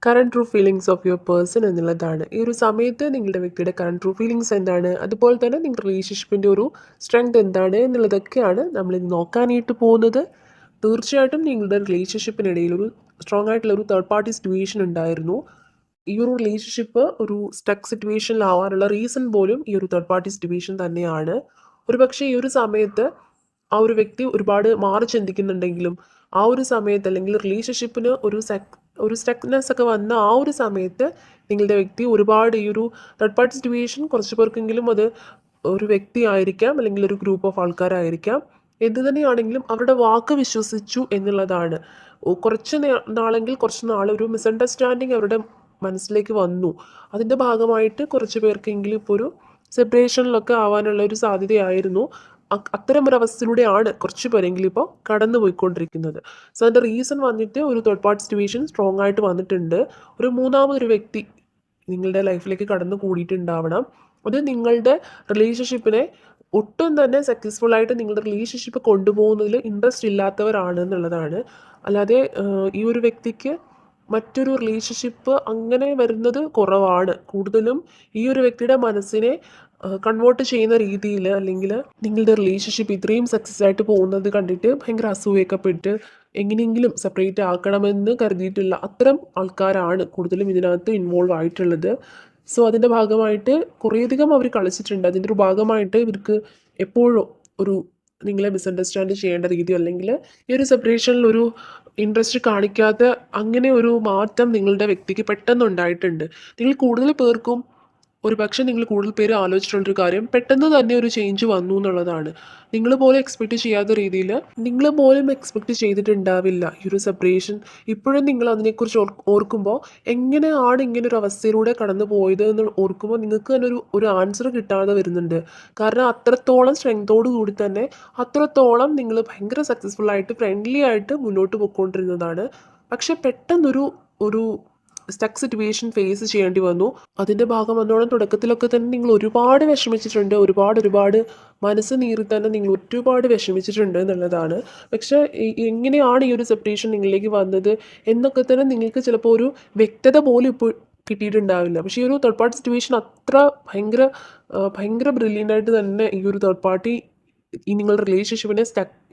Current true feelings of your person എന്നുള്ളതാണ്. ഈ ഒരു സമയത്ത് നിങ്ങളുടെ വ്യക്തിയുടെ കറന്റ് ട്രൂ ഫീലിങ്സ് എന്താണ്, അതുപോലെ തന്നെ നിങ്ങളുടെ റിലേഷൻഷിപ്പിൻ്റെ ഒരു സ്ട്രെങ്ത് എന്താണ് എന്നുള്ളതൊക്കെയാണ് നമ്മളിന്ന് നോക്കാനായിട്ട് പോകുന്നത്. തീർച്ചയായിട്ടും നിങ്ങളുടെ റിലേഷൻഷിപ്പിനിടയിൽ ഒരു സ്ട്രോങ് ആയിട്ടുള്ള ഒരു തേർഡ് പാർട്ടി സിറ്റുവേഷൻ ഉണ്ടായിരുന്നു. ഈ ഒരു റിലേഷൻഷിപ്പ് ഒരു സ്റ്റക്ക് സിറ്റുവേഷനിലാവാനുള്ള റീസൺ പോലും ഈ ഒരു തേർഡ് പാർട്ടി സിറ്റുവേഷൻ തന്നെയാണ്. ഒരു പക്ഷേ ഈ ഒരു സമയത്ത് ആ ഒരു വ്യക്തി ഒരുപാട് മാറി ചിന്തിക്കുന്നുണ്ടെങ്കിലും ആ ഒരു സമയത്ത് അല്ലെങ്കിൽ റിലേഷൻഷിപ്പിന് ഒരു സ്റ്റക്നെസ് ഒക്കെ വന്ന ആ ഒരു സമയത്ത് നിങ്ങളുടെ വ്യക്തി ഒരുപാട് ഈ ഒരു തേർഡ് പാർട്ടി സിറ്റുവേഷൻ കുറച്ച് പേർക്കെങ്കിലും അത് ഒരു വ്യക്തി ആയിരിക്കാം അല്ലെങ്കിൽ ഒരു ഗ്രൂപ്പ് ഓഫ് ആൾക്കാരായിരിക്കാം. എന്ത് തന്നെയാണെങ്കിലും അവരുടെ വാക്ക് വിശ്വസിച്ചു എന്നുള്ളതാണ്. നാളെങ്കിൽ കുറച്ച് നാൾ ഒരു മിസ്അണ്ടർസ്റ്റാൻഡിങ് അവരുടെ മനസ്സിലേക്ക് വന്നു. അതിൻ്റെ ഭാഗമായിട്ട് കുറച്ച് പേർക്കെങ്കിലും ഇപ്പോൾ ഒരു സെപ്പറേഷനിലൊക്കെ ആവാനുള്ള ഒരു സാധ്യതയായിരുന്നു. അത്തരമൊരവസ്ഥയിലൂടെയാണ് കുറച്ച് പേരെങ്കിലും ഇപ്പോൾ കടന്നു പോയിക്കൊണ്ടിരിക്കുന്നത്. സോ അതിൻ്റെ റീസൺ വന്നിട്ട് ഒരു തേർഡ് പാർട്ടി സിറ്റുവേഷൻ സ്ട്രോങ് ആയിട്ട് വന്നിട്ടുണ്ട്. ഒരു മൂന്നാമതൊരു വ്യക്തി നിങ്ങളുടെ ലൈഫിലേക്ക് കടന്നു കൂടിയിട്ടുണ്ടാവണം. അത് നിങ്ങളുടെ റിലേഷൻഷിപ്പിനെ ഒട്ടും തന്നെ സക്സസ്ഫുൾ ആയിട്ട് നിങ്ങളുടെ റിലേഷൻഷിപ്പ് കൊണ്ടുപോകുന്നതിൽ ഇൻട്രസ്റ്റ് ഇല്ലാത്തവരാണ് എന്നുള്ളതാണ്. അല്ലാതെ ഈ ഒരു വ്യക്തിക്ക് മറ്റൊരു റിലേഷൻഷിപ്പ് അങ്ങനെ വരുന്നത് കുറവാണ്. കൂടുതലും ഈ ഒരു വ്യക്തിയുടെ മനസ്സിനെ കൺവേർട്ട് ചെയ്യുന്ന രീതിയിൽ അല്ലെങ്കിൽ നിങ്ങളുടെ റിലേഷൻഷിപ്പ് ഇത്രയും സക്സസ് ആയിട്ട് പോകുന്നത് കണ്ടിട്ട് ഭയങ്കര അസൂയൊക്കെ പെട്ട് എങ്ങനെയെങ്കിലും സെപ്പറേറ്റ് ആക്കണമെന്ന് കരുതിയിട്ടുള്ള അത്തരം ആൾക്കാരാണ് കൂടുതലും ഇതിനകത്ത് ഇൻവോൾവ് ആയിട്ടുള്ളത്. സോ അതിൻ്റെ ഭാഗമായിട്ട് കുറേയധികം അവർ കളിച്ചിട്ടുണ്ട്. അതിൻ്റെ ഒരു ഭാഗമായിട്ട് ഇവർക്ക് എപ്പോഴും ഒരു നിങ്ങളെ മിസ്അണ്ടർസ്റ്റാൻഡ് ചെയ്യേണ്ട രീതിയോ അല്ലെങ്കിൽ ഈ ഒരു സെപ്പറേഷനിൽ ഒരു ഇൻട്രസ്റ്റ് കാണിക്കാത്ത അങ്ങനെ ഒരു മാറ്റം നിങ്ങളുടെ വ്യക്തിക്ക് പെട്ടെന്നുണ്ടായിട്ടുണ്ട്. നിങ്ങൾ കൂടുതൽ പേർക്കും ഒരു പക്ഷേ നിങ്ങൾ കൂടുതൽ പേര് ആലോചിച്ചിട്ടുള്ളൊരു കാര്യം പെട്ടെന്ന് തന്നെ ഒരു ചേഞ്ച് വന്നു എന്നുള്ളതാണ്. നിങ്ങൾ പോലും എക്സ്പെക്റ്റ് ചെയ്യാത്ത രീതിയിൽ നിങ്ങൾ പോലും എക്സ്പെക്റ്റ് ചെയ്തിട്ടുണ്ടാവില്ല ഈ ഒരു സെപ്പറേഷൻ. ഇപ്പോഴും നിങ്ങൾ അതിനെക്കുറിച്ച് ഓർക്കുമ്പോൾ എങ്ങനെയാണ് ഇങ്ങനെ ഒരു അവസ്ഥയിലൂടെ കടന്നു പോയത് എന്ന് ഓർക്കുമ്പോൾ നിങ്ങൾക്ക് തന്നെ ഒരു ആൻസർ കിട്ടാതെ വരുന്നുണ്ട്. കാരണം അത്രത്തോളം സ്ട്രെങ്തോടു കൂടി തന്നെ അത്രത്തോളം നിങ്ങൾ ഭയങ്കര സക്സസ്ഫുൾ ആയിട്ട് ഫ്രണ്ട്ലി ആയിട്ട് മുന്നോട്ട് പോയിക്കൊണ്ടിരുന്നതാണ്. പക്ഷെ പെട്ടെന്നൊരു ഒരു സ്റ്റക്ക് സിറ്റുവേഷൻ ഫേസ് ചെയ്യേണ്ടി വന്നു. അതിൻ്റെ ഭാഗം വന്നോളം തുടക്കത്തിലൊക്കെ തന്നെ നിങ്ങൾ ഒരുപാട് വിഷമിച്ചിട്ടുണ്ട്. ഒരുപാട് മനസ്സ് നീറി തന്നെ നിങ്ങൾ ഒരുപാട് വിഷമിച്ചിട്ടുണ്ട് എന്നുള്ളതാണ്. പക്ഷേ എങ്ങനെയാണ് ഈ ഒരു സെപ്പറേഷൻ നിങ്ങളിലേക്ക് വന്നത് എന്നൊക്കെ തന്നെ നിങ്ങൾക്ക് ചിലപ്പോൾ ഒരു വ്യക്തത പോലും ഇപ്പോൾ കിട്ടിയിട്ടുണ്ടാവില്ല. പക്ഷേ ഈ ഒരു തേർഡ് പാർട്ടി സിറ്റുവേഷൻ അത്ര ഭയങ്കര ബ്രില്യൻ്റ് ആയിട്ട് തന്നെ ഈ ഒരു തേർഡ് പാർട്ടി ഈ നിങ്ങളുടെ റിലേഷൻഷിപ്പിനെ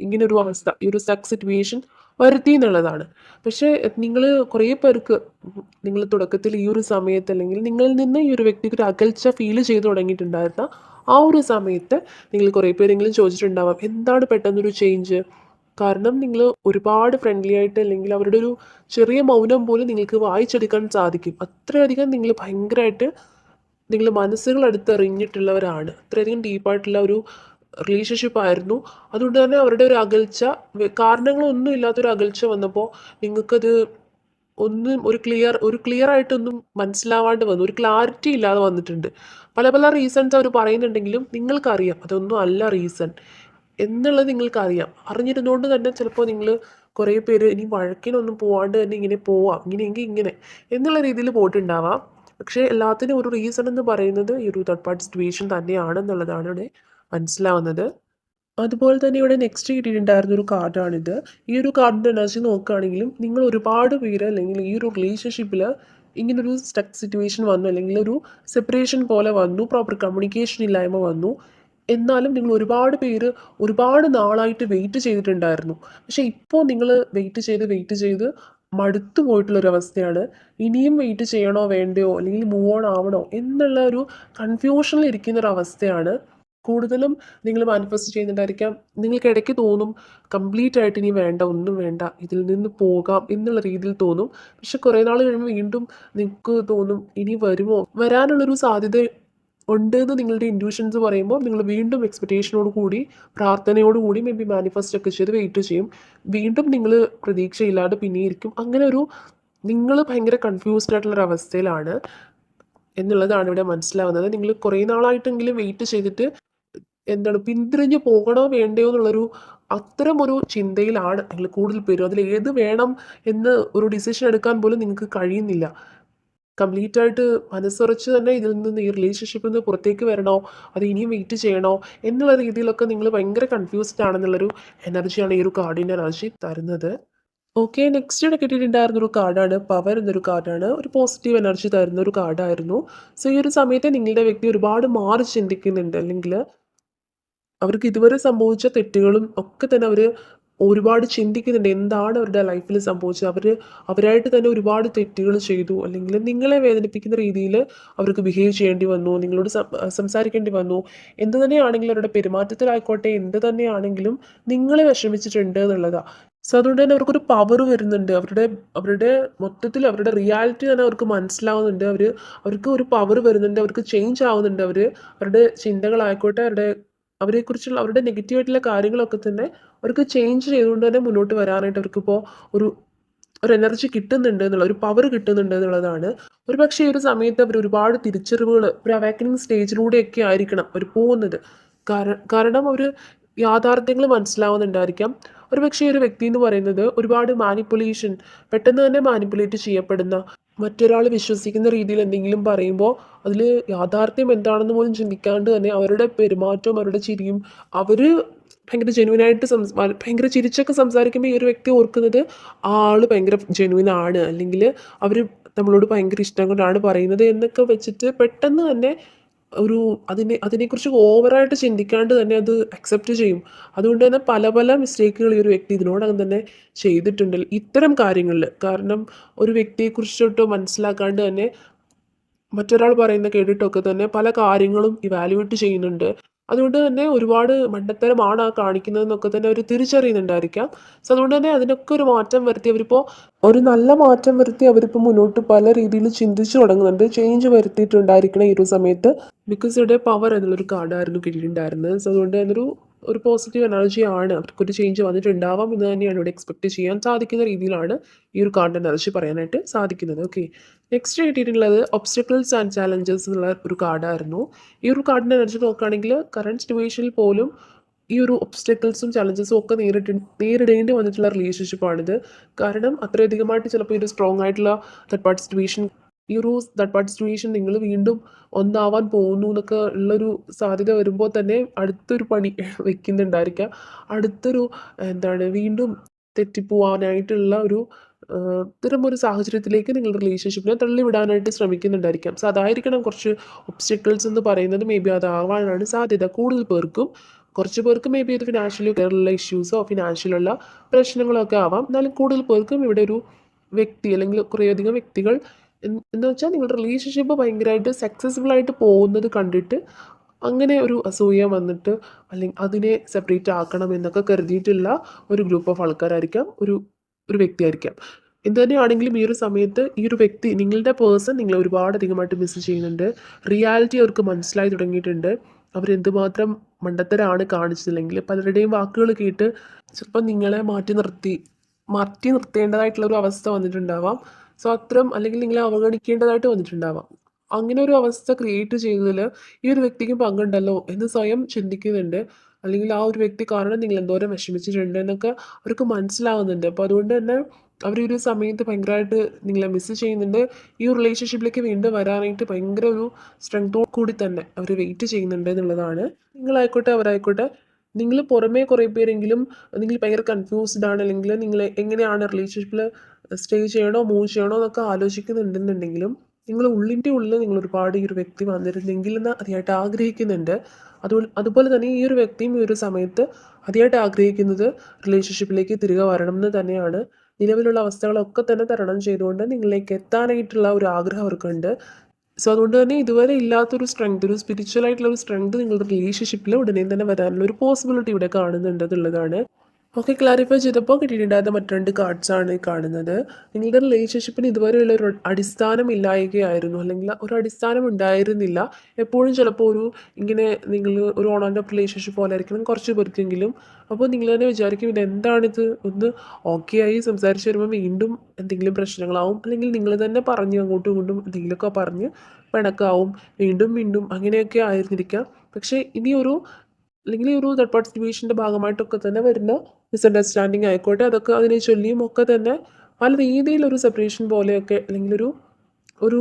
ഇങ്ങനെ ഒരു അവസ്ഥ ഈ ഒരു സ്റ്റക്ക് സിറ്റുവേഷൻ വരുത്തി എന്നുള്ളതാണ്. പക്ഷേ നിങ്ങൾ കുറേ പേർക്ക് നിങ്ങൾ തുടക്കത്തിൽ ഈ ഒരു സമയത്ത് അല്ലെങ്കിൽ നിങ്ങളിൽ നിന്ന് ഈ ഒരു വ്യക്തിക്ക് ഒരു അകൽച്ച ഫീൽ ചെയ്ത് തുടങ്ങിയിട്ടുണ്ടായിരുന്ന ആ ഒരു സമയത്ത് നിങ്ങൾ കുറേ പേരെങ്കിലും ചോദിച്ചിട്ടുണ്ടാവാം എന്താണ് പെട്ടെന്നൊരു ചേഞ്ച്. കാരണം നിങ്ങൾ ഒരുപാട് ഫ്രണ്ട്ലി ആയിട്ട് അല്ലെങ്കിൽ അവരുടെ ഒരു ചെറിയ മൗനം പോലും നിങ്ങൾക്ക് വായിച്ചെടുക്കാൻ സാധിക്കും. അത്രയധികം നിങ്ങൾ ഭയങ്കരമായിട്ട് നിങ്ങൾ മനസ്സുകൾ അടുത്തെറിഞ്ഞിട്ടുള്ളവരാണ്. അത്രയധികം ഡീപ്പായിട്ടുള്ള ഒരു റിലേഷൻഷിപ്പ് ആയിരുന്നു. അതുകൊണ്ട് തന്നെ അവരുടെ ഒരു അകൽച്ച കാരണങ്ങളൊന്നും ഇല്ലാത്തൊരു അകൽച്ച വന്നപ്പോൾ നിങ്ങൾക്കത് ഒന്നും ഒരു ക്ലിയർ ആയിട്ടൊന്നും മനസ്സിലാവാണ്ട് വന്നു. ഒരു ക്ലാരിറ്റി ഇല്ലാതെ വന്നിട്ടുണ്ട്. പല റീസൺസ് അവർ പറയുന്നുണ്ടെങ്കിലും നിങ്ങൾക്കറിയാം അതൊന്നും അല്ല റീസൺ എന്നുള്ളത് നിങ്ങൾക്കറിയാം. അറിഞ്ഞിരുന്നുകൊണ്ട് തന്നെ ചിലപ്പോൾ നിങ്ങൾ കുറേ പേര് ഇനി വഴക്കിനൊന്നും പോവാണ്ട് തന്നെ ഇങ്ങനെ പോവാം ഇങ്ങനെയെങ്കിൽ ഇങ്ങനെ എന്നുള്ള രീതിയിൽ പോയിട്ടുണ്ടാവാം. പക്ഷേ എല്ലാത്തിനും ഒരു റീസൺ എന്ന് പറയുന്നത് ഈ ഒരു തേർഡ് പാർട്ടി സിറ്റുവേഷൻ തന്നെയാണെന്നുള്ളതാണ് ഇവിടെ മനസ്സിലാവുന്നത്. അതുപോലെ തന്നെ ഇവിടെ നെക്സ്റ്റ് കിട്ടിയിട്ടുണ്ടായിരുന്ന ഒരു കാർഡാണിത്. ഈ ഒരു കാർഡിൻ്റെ എനർജി നോക്കുകയാണെങ്കിലും നിങ്ങൾ ഒരുപാട് പേര് അല്ലെങ്കിൽ ഈ ഒരു റിലേഷൻഷിപ്പിൽ ഇങ്ങനൊരു സ്റ്റക്ക് സിറ്റുവേഷൻ വന്നു അല്ലെങ്കിൽ ഒരു സെപ്പറേഷൻ പോലെ വന്നു, പ്രോപ്പർ കമ്മ്യൂണിക്കേഷൻ ഇല്ലായ്മ വന്നു. എന്നാലും നിങ്ങൾ ഒരുപാട് പേര് ഒരുപാട് നാളായിട്ട് വെയിറ്റ് ചെയ്തിട്ടുണ്ടായിരുന്നു. പക്ഷേ ഇപ്പോൾ നിങ്ങൾ വെയിറ്റ് ചെയ്ത് മടുത്തു പോയിട്ടുള്ളൊരവസ്ഥയാണ്. ഇനിയും വെയിറ്റ് ചെയ്യണോ വേണ്ടയോ അല്ലെങ്കിൽ മൂവ് ഓൺ ആവണോ എന്നുള്ള ഒരു കൺഫ്യൂഷനിൽ ഇരിക്കുന്നൊരവസ്ഥയാണ്. കൂടുതലും നിങ്ങൾ മാനിഫെസ്റ്റ് ചെയ്യുന്നുണ്ടായിരിക്കാം. നിങ്ങൾക്ക് ഇടയ്ക്ക് തോന്നും കംപ്ലീറ്റ് ആയിട്ട് ഇനി വേണ്ട, ഒന്നും വേണ്ട, ഇതിൽ നിന്ന് പോകാം എന്നുള്ള രീതിയിൽ തോന്നും. പക്ഷെ കുറേ നാൾ കഴിയുമ്പോൾ വീണ്ടും നിങ്ങൾക്ക് തോന്നും ഇനി വരുമോ, വരാനുള്ളൊരു സാധ്യത ഉണ്ട് എന്ന് നിങ്ങളുടെ ഇൻറ്റ്യൂഷൻസ് പറയുമ്പോൾ നിങ്ങൾ വീണ്ടും എക്സ്പെക്റ്റേഷനോട് കൂടി പ്രാർത്ഥനയോട് കൂടി മേ ബി മാനിഫെസ്റ്റ് ഒക്കെ ചെയ്ത് വെയിറ്റ് ചെയ്യും. വീണ്ടും നിങ്ങൾ പ്രതീക്ഷയില്ലാതെ പിന്നെ ഇരിക്കും. അങ്ങനെ ഒരു നിങ്ങൾ ഭയങ്കര കൺഫ്യൂസ്ഡ് ആയിട്ടുള്ളൊരു അവസ്ഥയിലാണ് എന്നുള്ളതാണ് ഇവിടെ മനസ്സിലാവുന്നത്. നിങ്ങൾ കുറേ നാളായിട്ടെങ്കിലും വെയിറ്റ് ചെയ്തിട്ട് എന്താണ് പിന്തിരിഞ്ഞ് പോകണോ വേണ്ടയോ എന്നുള്ളൊരു അത്തരം ഒരു ചിന്തയിലാണ് നിങ്ങൾ കൂടുതൽ പേരും. അതിൽ ഏത് വേണം എന്ന് ഒരു ഡിസിഷൻ എടുക്കാൻ പോലും നിങ്ങൾക്ക് കഴിയുന്നില്ല. കംപ്ലീറ്റ് ആയിട്ട് മനസ്സുറച്ച് തന്നെ ഇതിൽ നിന്ന് ഈ റിലേഷൻഷിപ്പിൽ നിന്ന് പുറത്തേക്ക് വരണോ അത് ഇനിയും വെയിറ്റ് ചെയ്യണോ എന്നുള്ള രീതിയിലൊക്കെ നിങ്ങൾ ഭയങ്കര കൺഫ്യൂസ്ഡ് ആണെന്നുള്ളൊരു എനർജിയാണ് ഈ ഒരു കാർഡിൻ്റെ എനർജി തരുന്നത്. ഓക്കെ. നെക്സ്റ്റ് ഇവിടെ കിട്ടിയിട്ടുണ്ടായിരുന്നൊരു കാർഡാണ് പവർ എന്നൊരു കാർഡാണ്. ഒരു പോസിറ്റീവ് എനർജി തരുന്ന ഒരു കാർഡായിരുന്നു. സോ ഈ ഒരു സമയത്ത് നിങ്ങളുടെ വ്യക്തി ഒരുപാട് മാറി ചിന്തിക്കുന്നുണ്ട്. അല്ലെങ്കിൽ അവർക്ക് ഇതുവരെ സംഭവിച്ച തെറ്റുകളും ഒക്കെ തന്നെ അവർ ഒരുപാട് ചിന്തിക്കുന്നുണ്ട്. എന്താണ് അവരുടെ ലൈഫിൽ സംഭവിച്ചത്? അവരായിട്ട് തന്നെ ഒരുപാട് തെറ്റുകൾ ചെയ്തു. അല്ലെങ്കിൽ നിങ്ങളെ വേദനിപ്പിക്കുന്ന രീതിയിൽ അവർക്ക് ബിഹേവ് ചെയ്യേണ്ടി വന്നു. നിങ്ങളോട് സംസാരിക്കേണ്ടി വന്നു. എന്ത് തന്നെയാണെങ്കിലും അവരുടെ പെരുമാറ്റത്തിലായിക്കോട്ടെ, എന്ത് തന്നെയാണെങ്കിലും നിങ്ങളെ വിഷമിച്ചിട്ടുണ്ട് എന്നുള്ളതാണ്. സോ അതുകൊണ്ട് തന്നെ അവർക്കൊരു പവർ വരുന്നുണ്ട്. അവരുടെ അവരുടെ മൊത്തത്തിൽ അവരുടെ റിയാലിറ്റി തന്നെ അവർക്ക് മനസ്സിലാവുന്നുണ്ട്. അവർക്ക് ഒരു പവർ വരുന്നുണ്ട്. അവർക്ക് ചേഞ്ച് ആവുന്നുണ്ട്. അവരുടെ ചിന്തകളായിക്കോട്ടെ, അവരെക്കുറിച്ചുള്ള അവരുടെ നെഗറ്റീവായിട്ടുള്ള കാര്യങ്ങളൊക്കെ തന്നെ അവർക്ക് ചേഞ്ച് ചെയ്തുകൊണ്ട് തന്നെ മുന്നോട്ട് വരാനായിട്ട് അവർക്കിപ്പോൾ ഒരു ഒരു എനർജി കിട്ടുന്നുണ്ട് എന്നുള്ള ഒരു പവർ കിട്ടുന്നുണ്ട് എന്നുള്ളതാണ്. ഒരു പക്ഷേ ഈ ഒരു സമയത്ത് അവർ ഒരുപാട് തിരിച്ചറിവുകൾ ഒരു അവേക്കനിങ് സ്റ്റേജിലൂടെയൊക്കെ ആയിരിക്കണം അവർ പോകുന്നത്. കാരണം അവർ യാഥാർത്ഥ്യങ്ങൾ മനസ്സിലാവുന്നുണ്ടായിരിക്കാം. ഒരു പക്ഷേ ഈ ഒരു വ്യക്തി എന്ന് പറയുന്നത് ഒരുപാട് മാനിപ്പുലേഷൻ, പെട്ടെന്ന് തന്നെ മാനിപ്പുലേറ്റ് ചെയ്യപ്പെടുന്ന, മറ്റൊരാൾ വിശ്വസിക്കുന്ന രീതിയിൽ എന്തെങ്കിലും പറയുമ്പോൾ അതിൽ യാഥാർത്ഥ്യം എന്താണെന്ന് പോലും ചിന്തിക്കാണ്ട് തന്നെ അവരുടെ പെരുമാറ്റവും അവരുടെ ചിരിയും അവർ ഭയങ്കര ജെന്യുവനായിട്ട് ഭയങ്കര ചിരിച്ചൊക്കെ സംസാരിക്കുമ്പോൾ ഈ ഒരു വ്യക്തി ഓർക്കുന്നത് ആ ആൾ ഭയങ്കര ജെന്യുവൻ ആണ്, അല്ലെങ്കിൽ അവർ നമ്മളോട് ഭയങ്കര ഇഷ്ടം കൊണ്ടാണ് പറയുന്നത് എന്നൊക്കെ വെച്ചിട്ട് പെട്ടെന്ന് തന്നെ ഒരു അതിനെക്കുറിച്ച് ഓവറായിട്ട് ചിന്തിക്കാണ്ട് തന്നെ അത് അക്സെപ്റ്റ് ചെയ്യും. അതുകൊണ്ട് തന്നെ പല പല മിസ്റ്റേക്കുകൾ ഈ ഒരു വ്യക്തി ഇതിനോടകം തന്നെ ചെയ്തിട്ടുണ്ട് ഇത്തരം കാര്യങ്ങളിൽ. കാരണം ഒരു വ്യക്തിയെക്കുറിച്ചിട്ട് മനസ്സിലാക്കാണ്ട് തന്നെ മറ്റൊരാൾ പറയുന്ന കേട്ടിട്ടൊക്കെ തന്നെ പല കാര്യങ്ങളും ഇവാലുവേറ്റ് ചെയ്യുന്നുണ്ട്. അതുകൊണ്ട് തന്നെ ഒരുപാട് മണ്ടത്തരമാണ് ആ കാണിക്കുന്നതെന്നൊക്കെ തന്നെ അവർ തിരിച്ചറിയുന്നുണ്ടായിരിക്കാം. സോ അതുകൊണ്ട് തന്നെ അതിനൊക്കെ ഒരു മാറ്റം വരുത്തി അവരിപ്പോൾ ഒരു നല്ല മാറ്റം വരുത്തി അവരിപ്പോൾ മുന്നോട്ട് പല രീതിയിൽ ചിന്തിച്ചു തുടങ്ങുന്നുണ്ട്. ചേഞ്ച് വരുത്തിയിട്ടുണ്ടായിരിക്കണം ഈ ഒരു സമയത്ത്. ബിക്കോസ് ഇവിടെ പവർ എന്നുള്ളൊരു കാർഡായിരുന്നു കിട്ടിയിട്ടുണ്ടായിരുന്നത്. സോ അതുകൊണ്ട് തന്നെ ഒരു പോസിറ്റീവ് എനർജിയാണ്, അവർക്കൊരു ചേഞ്ച് വന്നിട്ടുണ്ടാവാം എന്ന് തന്നെയാണ് ഇവിടെ എക്സ്പെക്ട് ചെയ്യാൻ സാധിക്കുന്ന രീതിയിലാണ് ഈ ഒരു കാർഡ് എനർജി പറയാനായിട്ട് സാധിക്കുന്നത്. ഓക്കെ. നെക്സ്റ്റ് കിട്ടിയിട്ടുള്ളത് ഒബ്സ്റ്റക്കിൾസ് ആൻഡ് ചാലഞ്ചസ് എന്നുള്ള ഒരു കാർഡായിരുന്നു. ഈ ഒരു കാർഡിൻ്റെ എനർജി നോക്കുകയാണെങ്കിൽ കറണ്ട് സിറ്റുവേഷനിൽ പോലും ഈ ഒരു ഒബ്സ്റ്റക്കിൾസും ചലഞ്ചസും ഒക്കെ നേരിടേണ്ടി വന്നിട്ടുള്ള റിലേഷൻഷിപ്പാണിത്. കാരണം അത്രയധികമായിട്ട് ചിലപ്പോൾ ഒരു സ്ട്രോങ് ആയിട്ടുള്ള തേർഡ് പാർട്ടി സിറ്റുവേഷൻ, ഈ ഒരു തേർഡ് പാർട്ടി സിറ്റുവേഷൻ നിങ്ങൾ വീണ്ടും ഒന്നാവാൻ പോകുന്നു എന്നൊക്കെ ഉള്ളൊരു സാധ്യത വരുമ്പോൾ തന്നെ അടുത്തൊരു പണി വെക്കുന്നുണ്ടായിരിക്കാം. അടുത്തൊരു എന്താണ് വീണ്ടും തെറ്റിപ്പോവാനായിട്ടുള്ള ഇത്തരം ഒരു സാഹചര്യത്തിലേക്ക് നിങ്ങളുടെ റിലേഷൻഷിപ്പിനെ തള്ളിവിടാനായിട്ട് ശ്രമിക്കുന്നുണ്ടായിരിക്കാം. സോ അതായിരിക്കണം കുറച്ച് ഒബ്സ്റ്റക്കിൾസ് എന്ന് പറയുന്നത്. മേ ബി അതാവാനാണ് സാധ്യത കൂടുതൽ പേർക്കും. കുറച്ച് പേർക്ക് മേ ബി ഇത് ഫിനാൻഷ്യലി ഉള്ള ഇഷ്യൂസോ ഫിനാൻഷ്യലുള്ള പ്രശ്നങ്ങളോ ഒക്കെ ആവാം. എന്നാലും കൂടുതൽ പേർക്കും ഇവിടെ ഒരു വ്യക്തി അല്ലെങ്കിൽ കുറേയധികം വ്യക്തികൾ എന്ന് വെച്ചാൽ നിങ്ങളുടെ റിലേഷൻഷിപ്പ് ഭയങ്കരമായിട്ട് സക്സസ്ഫുൾ ആയിട്ട് പോകുന്നത് കണ്ടിട്ട് അങ്ങനെ ഒരു അസൂയ വന്നിട്ട് അല്ലെങ്കിൽ അതിനെ സെപ്പറേറ്റ് ആക്കണം എന്നൊക്കെ കരുതിയിട്ടുള്ള ഒരു ഗ്രൂപ്പ് ഓഫ് ആൾക്കാരായിരിക്കാം, ഒരു ഒരു വ്യക്തിയായിരിക്കാം. എന്ത് തന്നെയാണെങ്കിലും ഈ ഒരു സമയത്ത് ഈ ഒരു വ്യക്തി നിങ്ങളുടെ പേഴ്സൺ നിങ്ങളെ ഒരുപാട് അധികമായിട്ട് മിസ് ചെയ്യുന്നുണ്ട്. റിയാലിറ്റി അവർക്ക് മനസ്സിലായി തുടങ്ങിയിട്ടുണ്ട്. അവരെന്തുമാത്രം മണ്ടത്തരാണ് കാണിച്ചതില്ലെങ്കിൽ പലരുടെയും വാക്കുകൾ കേട്ട് ചിലപ്പോൾ നിങ്ങളെ മാറ്റി നിർത്തേണ്ടതായിട്ടുള്ള ഒരു അവസ്ഥ വന്നിട്ടുണ്ടാവാം. സോ അത്തരം അല്ലെങ്കിൽ നിങ്ങളെ അവഗണിക്കേണ്ടതായിട്ട് വന്നിട്ടുണ്ടാവാം. അങ്ങനെ ഒരു അവസ്ഥ ക്രിയേറ്റ് ചെയ്തതിൽ ഈ ഒരു വ്യക്തിക്ക് പങ്കുണ്ടല്ലോ എന്ന് സ്വയം ചിന്തിക്കുന്നുണ്ട്. അല്ലെങ്കിൽ ആ ഒരു വ്യക്തി കാരണം നിങ്ങൾ എന്തോരം വിഷമിച്ചിട്ടുണ്ട് എന്നൊക്കെ അവർക്ക് മനസ്സിലാവുന്നുണ്ട്. അപ്പോൾ അതുകൊണ്ട് തന്നെ അവർ ഈ ഒരു സമയത്ത് ഭയങ്കരമായിട്ട് നിങ്ങളെ മിസ് ചെയ്യുന്നുണ്ട്. ഈ ഒരു റിലേഷൻഷിപ്പിലേക്ക് വീണ്ടും വരാനായിട്ട് ഭയങ്കര ഒരു സ്ട്രെങ്തോട് കൂടി തന്നെ അവർ വെയിറ്റ് ചെയ്യുന്നുണ്ട് എന്നുള്ളതാണ്. നിങ്ങളായിക്കോട്ടെ അവരായിക്കോട്ടെ, നിങ്ങൾ പുറമേ കുറേ പേരെങ്കിലും നിങ്ങൾ ഭയങ്കര കൺഫ്യൂസ്ഡ് ആണ്, അല്ലെങ്കിൽ നിങ്ങൾ എങ്ങനെയാണ് റിലേഷൻഷിപ്പിൽ സ്റ്റേ ചെയ്യണോ മൂവ് ചെയ്യണോ എന്നൊക്കെ ആലോചിക്കുന്നുണ്ടെന്നുണ്ടെങ്കിലും നിങ്ങൾ ഉള്ളിൻ്റെ ഉള്ളിൽ നിങ്ങൾ ഒരുപാട് ഈ ഒരു വ്യക്തി വന്നിരുന്നെങ്കിൽ എന്ന് അതിയായിട്ട് ആഗ്രഹിക്കുന്നുണ്ട്. അതുപോലെ തന്നെ ഈ ഒരു വ്യക്തിയും ഈ ഒരു സമയത്ത് അതിയായിട്ട് ആഗ്രഹിക്കുന്നത് റിലേഷൻഷിപ്പിലേക്ക് തിരികെ വരണം എന്ന് തന്നെയാണ്. നിലവിലുള്ള അവസ്ഥകളൊക്കെ തന്നെ തരണം ചെയ്തുകൊണ്ട് നിങ്ങളിലേക്ക് എത്താനായിട്ടുള്ള ഒരു ആഗ്രഹം അവർക്കുണ്ട്. സോ അതുകൊണ്ട് തന്നെ ഇതുവരെ ഇല്ലാത്തൊരു സ്ട്രെങ്ത്, ഒരു സ്പിരിച്വൽ ആയിട്ടുള്ള ഒരു സ്ട്രെങ്ത് നിങ്ങളുടെ റിലേഷൻഷിപ്പിൽ ഉടനെ തന്നെ വരാനുള്ള ഒരു പോസിബിലിറ്റി ഇവിടെ കാണുന്നുണ്ട് എന്നുള്ളതാണ്. ഓക്കെ. ക്ലാരിഫൈ ചെയ്തപ്പോൾ കിട്ടിയിട്ടുണ്ടായിരുന്ന മറ്റ് 2 കാർഡ്സാണ് ഈ കാണുന്നത്. നിങ്ങളുടെ റിലേഷൻഷിപ്പിന് ഇതുവരെയുള്ള ഒരു അടിസ്ഥാനം ഇല്ലായ്കയായിരുന്നു, അല്ലെങ്കിൽ ഒരു അടിസ്ഥാനം ഉണ്ടായിരുന്നില്ല. എപ്പോഴും ചിലപ്പോൾ ഇങ്ങനെ നിങ്ങൾ ഒരു ഓൺ ആൻഡ് ഓഫ് റിലേഷൻഷിപ്പ് പോലെ ആയിരിക്കണം കുറച്ച് പേർക്കെങ്കിലും. അപ്പോൾ നിങ്ങൾ തന്നെ വിചാരിക്കും ഇതെന്താണിത്, ഒന്ന് ഓക്കെ ആയി സംസാരിച്ച് വരുമ്പോൾ വീണ്ടും എന്തെങ്കിലും പ്രശ്നങ്ങളാവും, അല്ലെങ്കിൽ നിങ്ങൾ തന്നെ പറഞ്ഞ് അങ്ങോട്ടും ഇങ്ങോട്ടും എന്തെങ്കിലുമൊക്കെ പറഞ്ഞ് പിണക്കാവും, വീണ്ടും വീണ്ടും അങ്ങനെയൊക്കെ ആയിരുന്നിരിക്കാം. പക്ഷേ അല്ലെങ്കിൽ ഈ ഒരു തേർഡ് പാർട്ടി സിറ്റുവേഷൻ്റെ ഭാഗമായിട്ടൊക്കെ തന്നെ വരുന്ന മിസ്അണ്ടർസ്റ്റാൻഡിങ് ആയിക്കോട്ടെ, അതൊക്കെ അതിനെ ചൊല്ലിയും ഒക്കെ തന്നെ പല രീതിയിലൊരു സെപ്പറേഷൻ പോലെയൊക്കെ അല്ലെങ്കിൽ ഒരു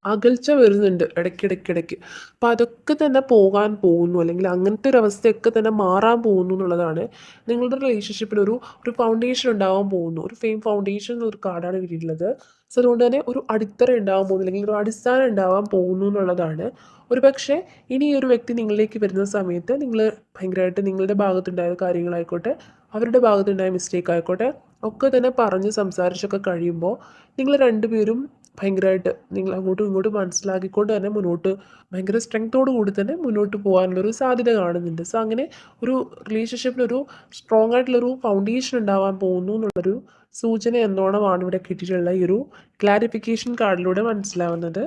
അകൽച്ച വരുന്നുണ്ട് ഇടയ്ക്കിടയ്ക്കിടയ്ക്ക്. അപ്പോൾ അതൊക്കെ തന്നെ പോകാൻ പോകുന്നു, അല്ലെങ്കിൽ അങ്ങനത്തെ ഒരു അവസ്ഥയൊക്കെ തന്നെ മാറാൻ പോകുന്നു എന്നുള്ളതാണ് നിങ്ങളുടെ റിലേഷൻഷിപ്പിനൊരു ഒരു ഫൗണ്ടേഷൻ ഉണ്ടാവാൻ പോകുന്നു. ഒരു ഫൗണ്ടേഷൻ എന്നൊരു കാർഡാണ് കിട്ടിയിട്ടുള്ളത്. സോ അതുകൊണ്ട് തന്നെ ഒരു അടിത്തറ ഉണ്ടാവാൻ പോകുന്നു, അല്ലെങ്കിൽ ഒരു അടിസ്ഥാനം ഉണ്ടാവാൻ പോകുന്നു എന്നുള്ളതാണ്. ഒരു പക്ഷേ ഇനി ഈ ഒരു വ്യക്തി നിങ്ങളിലേക്ക് വരുന്ന സമയത്ത് നിങ്ങൾ ഭയങ്കരമായിട്ട് നിങ്ങളുടെ ഭാഗത്തുണ്ടായ കാര്യങ്ങളായിക്കോട്ടെ, അവരുടെ ഭാഗത്തുണ്ടായ മിസ്റ്റേക്ക് ആയിക്കോട്ടെ, ഒക്കെ തന്നെ പറഞ്ഞ് സംസാരിച്ചൊക്കെ കഴിയുമ്പോൾ നിങ്ങൾ രണ്ടുപേരും ഭയങ്കരമായിട്ട് നിങ്ങൾ അങ്ങോട്ടും ഇങ്ങോട്ടും മനസ്സിലാക്കിക്കൊണ്ട് തന്നെ മുന്നോട്ട് ഭയങ്കര സ്ട്രെങ്തോടു കൂടി തന്നെ മുന്നോട്ട് പോകാനുള്ളൊരു സാധ്യത കാണുന്നുണ്ട്. സോ അങ്ങനെ ഒരു റിലേഷൻഷിപ്പിലൊരു സ്ട്രോങ് ആയിട്ടുള്ളൊരു ഫൗണ്ടേഷൻ ഉണ്ടാവാൻ പോകുന്നു എന്നുള്ളൊരു സൂചന എന്നോണമാണ് ഇവിടെ കിട്ടിയിട്ടുള്ള ഈ ഒരു ക്ലാരിഫിക്കേഷൻ കാർഡിലൂടെ മനസ്സിലാവുന്നത്.